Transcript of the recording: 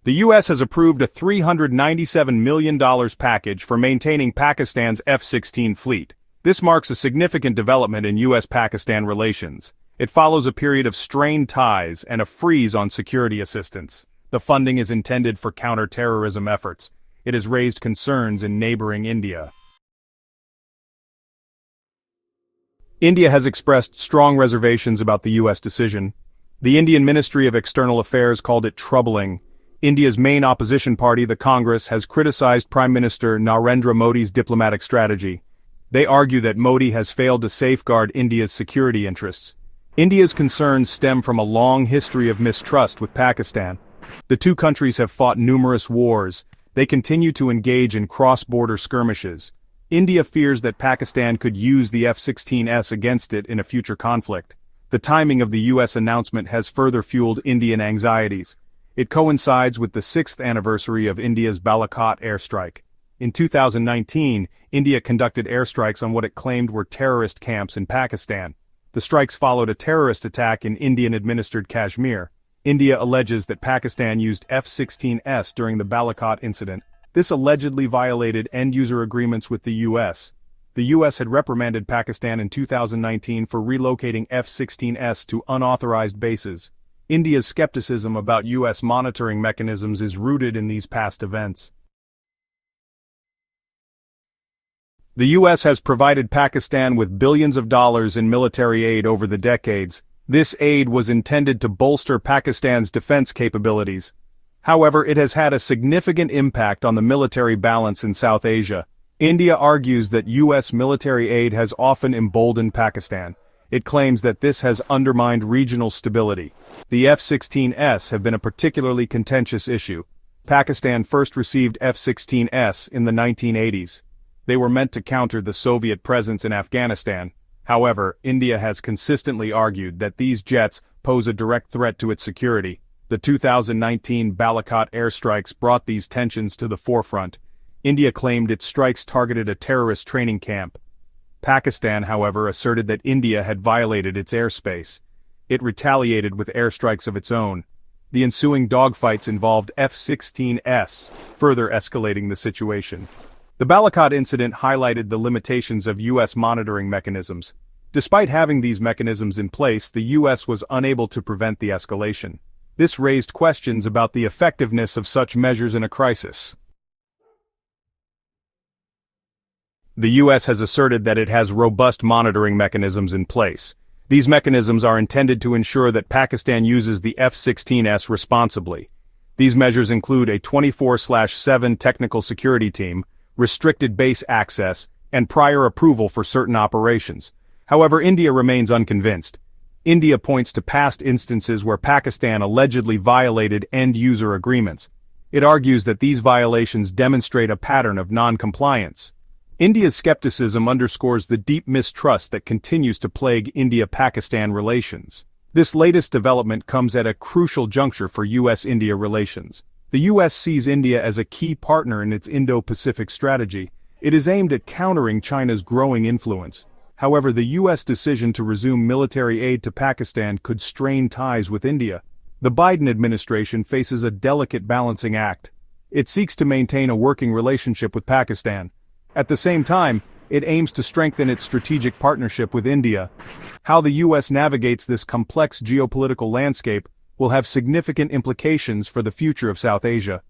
The U.S. has approved a $397 million package for maintaining Pakistan's F-16 fleet. This marks a significant development in U.S.-Pakistan relations. It follows a period of strained ties and a freeze on security assistance. The funding is intended for counter-terrorism efforts. It has raised concerns in neighboring India. India has expressed strong reservations about the U.S. decision. The Indian Ministry of External Affairs called it troubling. India's main opposition party, the Congress, has criticized Prime Minister Narendra Modi's diplomatic strategy. They argue that Modi has failed to safeguard India's security interests. India's concerns stem from a long history of mistrust with Pakistan. The two countries have fought numerous wars. They continue to engage in cross-border skirmishes. India fears that Pakistan could use the F-16s against it in a future conflict. The timing of the U.S. announcement has further fueled Indian anxieties. It coincides with the 6th anniversary of India's Balakot airstrike. In 2019, India conducted airstrikes on what it claimed were terrorist camps in Pakistan. The strikes followed a terrorist attack in Indian-administered Kashmir. India alleges that Pakistan used F-16s during the Balakot incident. This allegedly violated end-user agreements with the U.S. The U.S. had reprimanded Pakistan in 2019 for relocating F-16s to unauthorized bases. India's skepticism about U.S. monitoring mechanisms is rooted in these past events. The U.S. has provided Pakistan with billions of dollars in military aid over the decades. This aid was intended to bolster Pakistan's defense capabilities. However, it has had a significant impact on the military balance in South Asia. India argues that U.S. military aid has often emboldened Pakistan. It claims that this has undermined regional stability. The F-16s have been a particularly contentious issue. Pakistan first received F-16s in the 1980s. They were meant to counter the Soviet presence in Afghanistan. However, India has consistently argued that these jets pose a direct threat to its security. The 2019 Balakot airstrikes brought these tensions to the forefront. India claimed its strikes targeted a terrorist training camp. Pakistan, however, asserted that India had violated its airspace. It retaliated with airstrikes of its own. The ensuing dogfights involved F-16s, further escalating the situation. The Balakot incident highlighted the limitations of U.S. monitoring mechanisms. Despite having these mechanisms in place, the U.S. was unable to prevent the escalation. This raised questions about the effectiveness of such measures in a crisis. The U.S. has asserted that it has robust monitoring mechanisms in place. These mechanisms are intended to ensure that Pakistan uses the F-16s responsibly. These measures include a 24/7 technical security team, restricted base access, and prior approval for certain operations. However, India remains unconvinced. India points to past instances where Pakistan allegedly violated end-user agreements. It argues that these violations demonstrate a pattern of non-compliance. India's skepticism underscores the deep mistrust that continues to plague India-Pakistan relations. This latest development comes at a crucial juncture for U.S.-India relations. The U.S. sees India as a key partner in its Indo-Pacific strategy. It is aimed at countering China's growing influence. However, the U.S. decision to resume military aid to Pakistan could strain ties with India. The Biden administration faces a delicate balancing act. It seeks to maintain a working relationship with Pakistan. At the same time, it aims to strengthen its strategic partnership with India. How the U.S. navigates this complex geopolitical landscape will have significant implications for the future of South Asia.